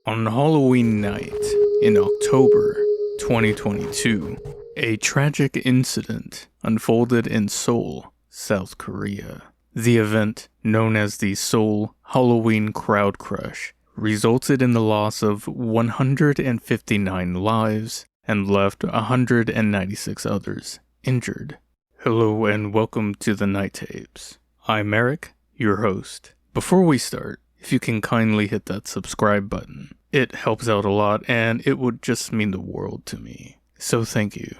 On Halloween night in October 2022, a tragic incident unfolded in Seoul, South Korea. The event, known as the Seoul Halloween Crowd Crush, resulted in the loss of 159 lives and left 196 others injured. Hello and welcome to the Night Tapes. I'm Eric, your host. Before we start, if you can kindly hit that subscribe button, it helps out a lot and it would just mean the world to me. So thank you.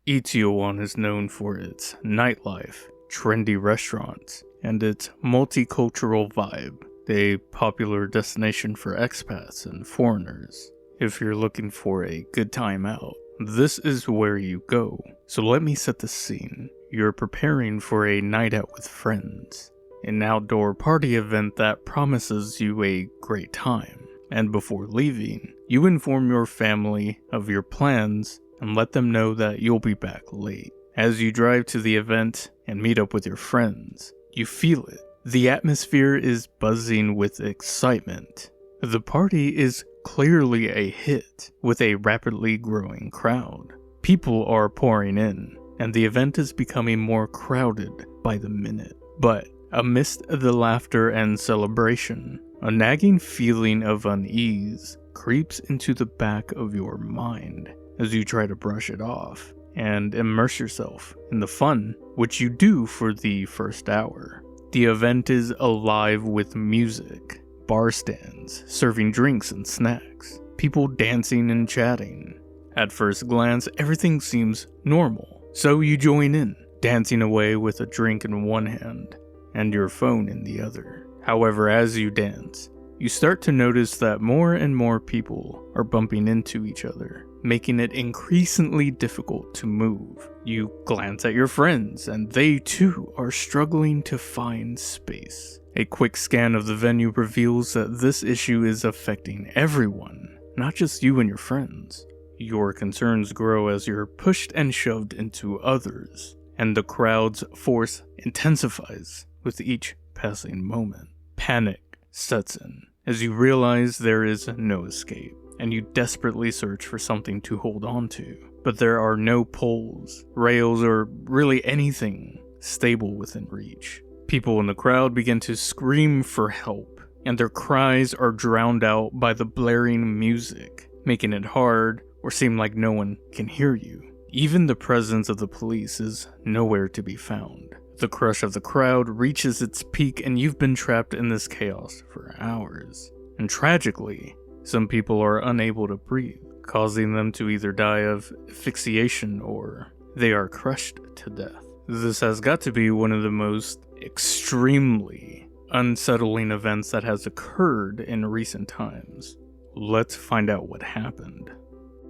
Itaewon is known for its nightlife, trendy restaurants, and its multicultural vibe, a popular destination for expats and foreigners. If you're looking for a good time out, this is where you go. So let me set the scene. You're preparing for a night out with friends, an outdoor party event that promises you a great time. And before leaving, you inform your family of your plans and let them know that you'll be back late. As you drive to the event and meet up with your friends, you feel it. The atmosphere is buzzing with excitement. The party is clearly a hit, with a rapidly growing crowd. People are pouring in, and the event is becoming more crowded by the minute. But amidst the laughter and celebration, a nagging feeling of unease creeps into the back of your mind as you try to brush it off and immerse yourself in the fun, which you do for the first hour. The event is alive with music, bar stands serving drinks and snacks, people dancing and chatting. At first glance, everything seems normal, so you join in, dancing away with a drink in one hand and your phone in the other. However, as you dance, you start to notice that more and more people are bumping into each other, making it increasingly difficult to move. You glance at your friends, and they too are struggling to find space. A quick scan of the venue reveals that this issue is affecting everyone, not just you and your friends. Your concerns grow as you're pushed and shoved into others, and the crowd's force intensifies with each passing moment. Panic sets in as you realize there is no escape, and you desperately search for something to hold on to. But there are no poles, rails, or really anything stable within reach. People in the crowd begin to scream for help, and their cries are drowned out by the blaring music, making it hard or seem like no one can hear you. Even the presence of the police is nowhere to be found. The crush of the crowd reaches its peak and you've been trapped in this chaos for hours. And tragically, some people are unable to breathe, causing them to either die of asphyxiation or they are crushed to death. This has got to be one of the most extremely unsettling events that has occurred in recent times. Let's find out what happened.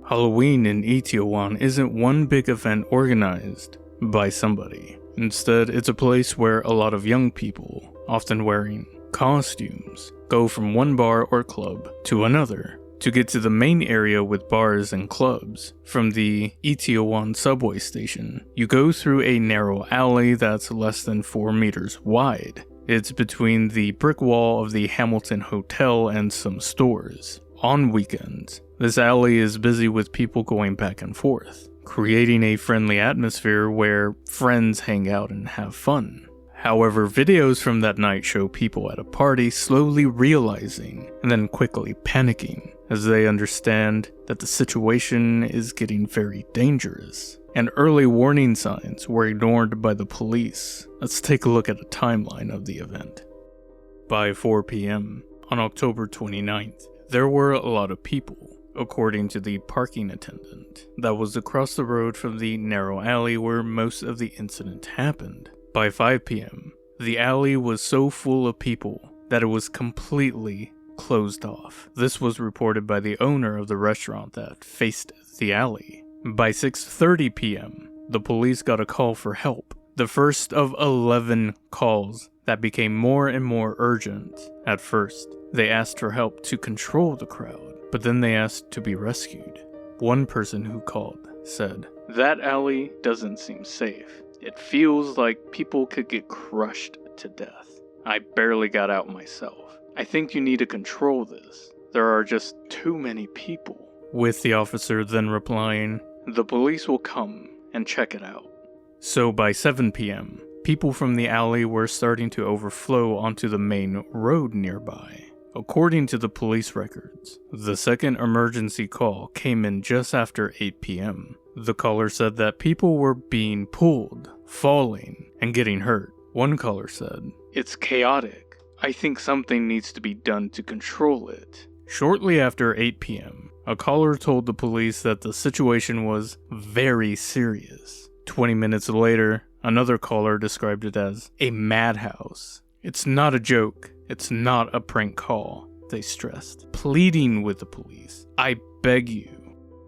Halloween in Itaewon isn't one big event organized by somebody. Instead, it's a place where a lot of young people, often wearing costumes, go from one bar or club to another. To get to the main area with bars and clubs, from the Itaewon subway station, you go through a narrow alley that's less than 4 meters wide. It's between the brick wall of the Hamilton Hotel and some stores. On weekends, this alley is busy with people going back and forth, creating a friendly atmosphere where friends hang out and have fun. However, videos from that night show people at a party slowly realizing and then quickly panicking as they understand that the situation is getting very dangerous, and early warning signs were ignored by the police. Let's take a look at a timeline of the event. By 4 p.m. on October 29th, there were a lot of people, according to the parking attendant, that was across the road from the narrow alley where most of the incident happened. By 5 p.m., the alley was so full of people that it was completely closed off. This was reported by the owner of the restaurant that faced the alley. By 6:30 p.m., the police got a call for help, the first of 11 calls that became more and more urgent. At first, they asked for help to control the crowd, but then they asked to be rescued. One person who called said, "That alley doesn't seem safe. It feels like people could get crushed to death. I barely got out myself. I think you need to control this. There are just too many people. With the officer then replying, "The police will come and check it out." So by 7 p.m., people from the alley were starting to overflow onto the main road nearby. According to the police records, the second emergency call came in just after 8 p.m. The caller said that people were being pulled, falling, and getting hurt. One caller said, "It's chaotic. I think something needs to be done to control it." Shortly after 8 p.m., a caller told the police that the situation was very serious. 20 minutes later, another caller described it as a madhouse. "It's not a joke. It's not a prank call," they stressed, pleading with the police. "I beg you."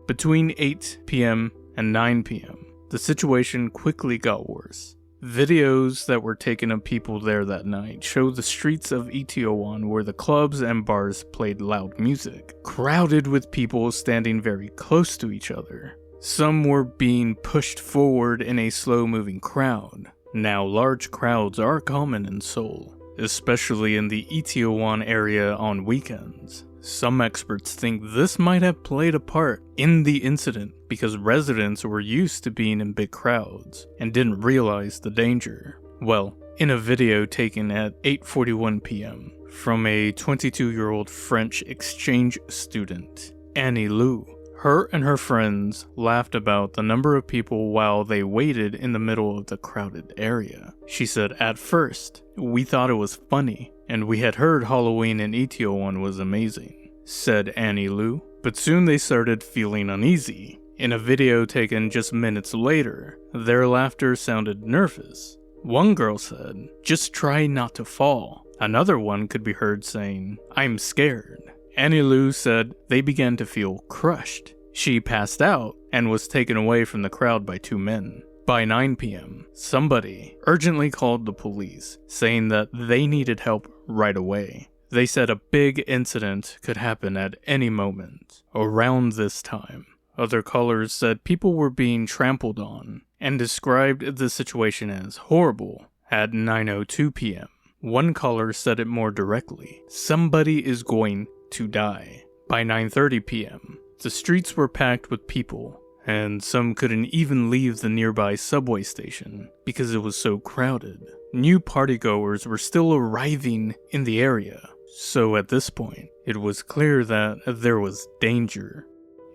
Between 8 p.m. and 9 p.m., the situation quickly got worse. Videos that were taken of people there that night show the streets of Itaewon where the clubs and bars played loud music, crowded with people standing very close to each other. Some were being pushed forward in a slow-moving crowd. Now, large crowds are common in Seoul, especially in the Itaewon area on weekends. Some experts think this might have played a part in the incident because residents were used to being in big crowds and didn't realize the danger. Well, in a video taken at 8:41 p.m. from a 22-year-old French exchange student, Annie Lou, her and her friends laughed about the number of people while they waited in the middle of the crowded area. She said, "At first, we thought it was funny, and we had heard Halloween in Itaewon was amazing," said Annie Lou, "but soon they started feeling uneasy." In a video taken just minutes later, their laughter sounded nervous. One girl said, "Just try not to fall." Another one could be heard saying, "I'm scared." Annie Lou said they began to feel crushed. She passed out and was taken away from the crowd by two men. By 9 p.m., somebody urgently called the police, saying that they needed help right away. They said a big incident could happen at any moment. Around this time, other callers said people were being trampled on and described the situation as horrible. At 9:02 p.m., one caller said it more directly. Somebody is going to die. By 9:30 p.m., the streets were packed with people, and some couldn't even leave the nearby subway station because it was so crowded. New partygoers were still arriving in the area, so at this point, it was clear that there was danger.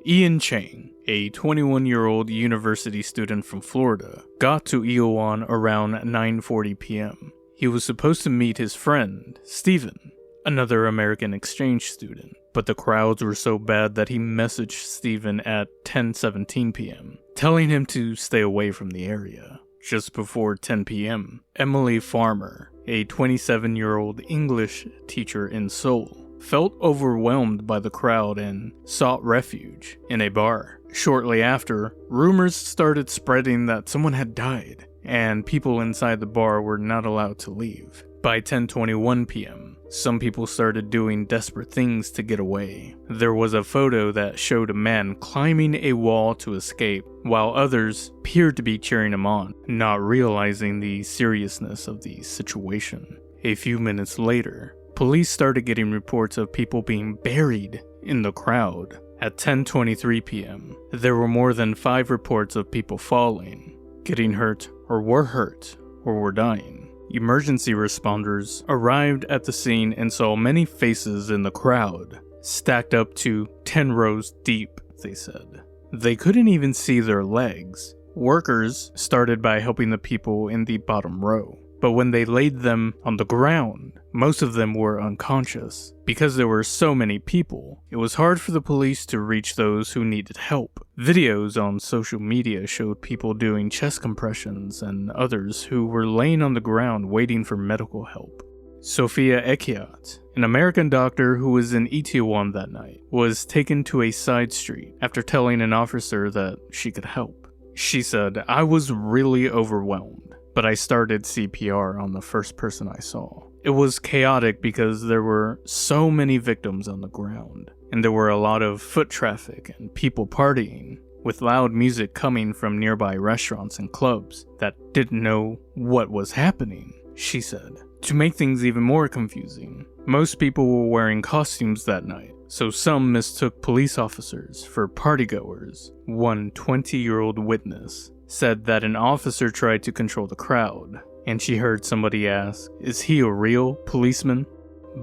Ian Chang, a 21-year-old university student from Florida, got to Itaewon around 9:40 p.m. He was supposed to meet his friend, Steven, another American exchange student, but the crowds were so bad that he messaged Steven at 10:17 p.m., telling him to stay away from the area. Just before 10 p.m., Emily Farmer, a 27-year-old English teacher in Seoul, felt overwhelmed by the crowd and sought refuge in a bar. Shortly after, rumors started spreading that someone had died, and people inside the bar were not allowed to leave. By 10:21 p.m., some people started doing desperate things to get away. There was a photo that showed a man climbing a wall to escape, while others appeared to be cheering him on, not realizing the seriousness of the situation. A few minutes later, police started getting reports of people being buried in the crowd. At 10:23 p.m., there were more than 5 reports of people falling, getting hurt, or were dying. Emergency responders arrived at the scene and saw many faces in the crowd, stacked up to 10 rows deep, they said. They couldn't even see their legs. Workers started by helping the people in the bottom row, but when they laid them on the ground, most of them were unconscious. Because there were so many people, it was hard for the police to reach those who needed help. Videos on social media showed people doing chest compressions and others who were laying on the ground waiting for medical help. Sophia Ekiat, an American doctor who was in Itaewon that night, was taken to a side street after telling an officer that she could help. She said, "I was really overwhelmed, but I started CPR on the first person I saw. It was chaotic because there were so many victims on the ground, and there were a lot of foot traffic and people partying, with loud music coming from nearby restaurants and clubs that didn't know what was happening," she said. To make things even more confusing, most people were wearing costumes that night. so some mistook police officers for partygoers. One 20-year-old witness said that an officer tried to control the crowd, and she heard somebody ask, "Is he a real policeman?"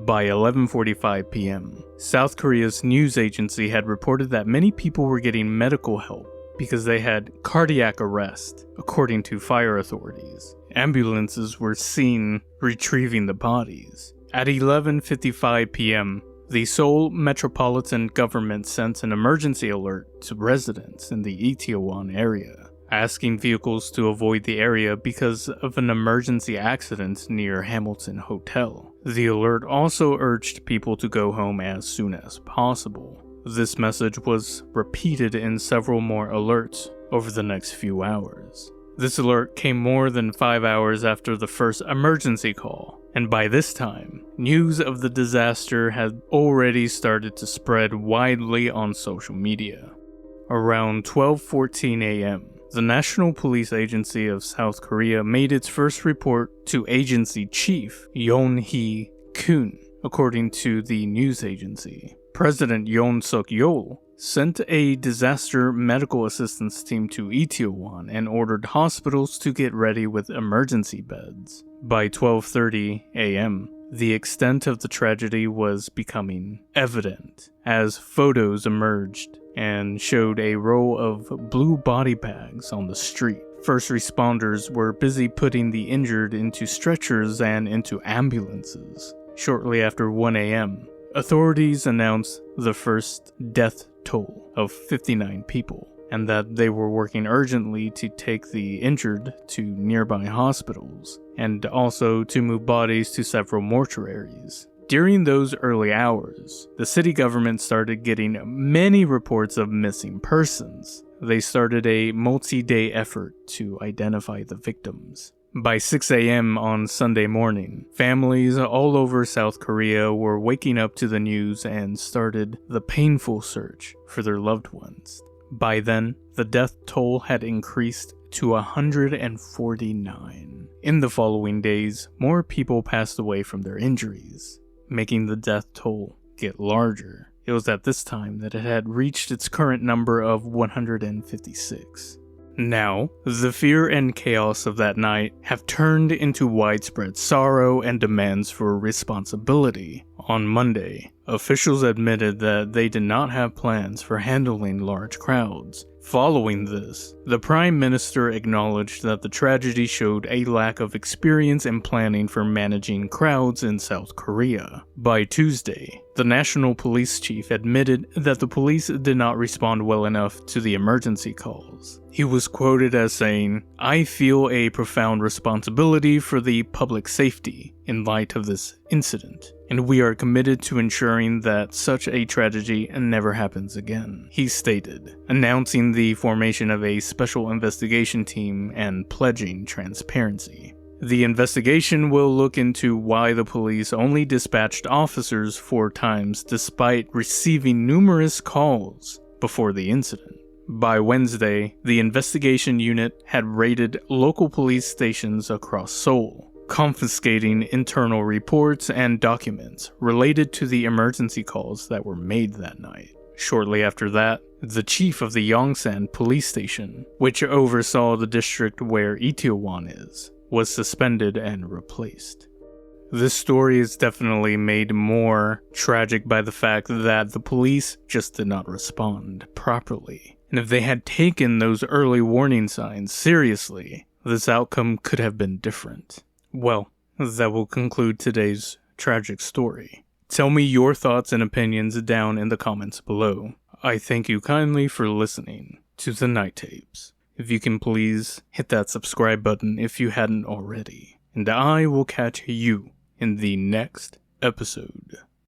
By 11:45 p.m., South Korea's news agency had reported that many people were getting medical help because they had cardiac arrest, according to fire authorities. Ambulances were seen retrieving the bodies. At 11:55 p.m., the Seoul Metropolitan Government sent an emergency alert to residents in the Itaewon area, asking vehicles to avoid the area because of an emergency accident near Hamilton Hotel. The alert also urged people to go home as soon as possible. This message was repeated in several more alerts over the next few hours. This alert came more than 5 hours after the first emergency call, and by this time, news of the disaster had already started to spread widely on social media. Around 12:14 a.m., the National Police Agency of South Korea made its first report to agency chief Yoon Hee-kun, according to the news agency. President Yoon Suk-yeol sent a disaster medical assistance team to Itaewon and ordered hospitals to get ready with emergency beds. By 12:30 a.m., the extent of the tragedy was becoming evident as photos emerged and showed a row of blue body bags on the street. First responders were busy putting the injured into stretchers and into ambulances. Shortly after 1 a.m., authorities announced the first death toll of 59 people, and that they were working urgently to take the injured to nearby hospitals, and also to move bodies to several mortuaries. During those early hours, the city government started getting many reports of missing persons. They started a multi-day effort to identify the victims. By 6 a.m. on Sunday morning, families all over South Korea were waking up to the news and started the painful search for their loved ones. By then, the death toll had increased to 149. In the following days, more people passed away from their injuries, making the death toll get larger. It was at this time that it had reached its current number of 156. Now, the fear and chaos of that night have turned into widespread sorrow and demands for responsibility. On Monday, officials admitted that they did not have plans for handling large crowds. Following this, the Prime Minister acknowledged that the tragedy showed a lack of experience and planning for managing crowds in South Korea. By Tuesday, the National Police Chief admitted that the police did not respond well enough to the emergency calls. He was quoted as saying, "I feel a profound responsibility for the public safety in light of this incident, and we are committed to ensuring that such a tragedy never happens again," he stated, announcing the formation of a special investigation team and pledging transparency. The investigation will look into why the police only dispatched officers 4 times despite receiving numerous calls before the incident. By Wednesday, the investigation unit had raided local police stations across Seoul, confiscating internal reports and documents related to the emergency calls that were made that night. Shortly after that, the chief of the Yongsan police station, which oversaw the district where Itaewon is, was suspended and replaced. This story is definitely made more tragic by the fact that the police just did not respond properly. And if they had taken those early warning signs seriously, this outcome could have been different. Well, that will conclude today's tragic story. Tell me your thoughts and opinions down in the comments below. I thank you kindly for listening to the Night Tapes. If you can please hit that subscribe button if you hadn't already. And I will catch you in the next episode.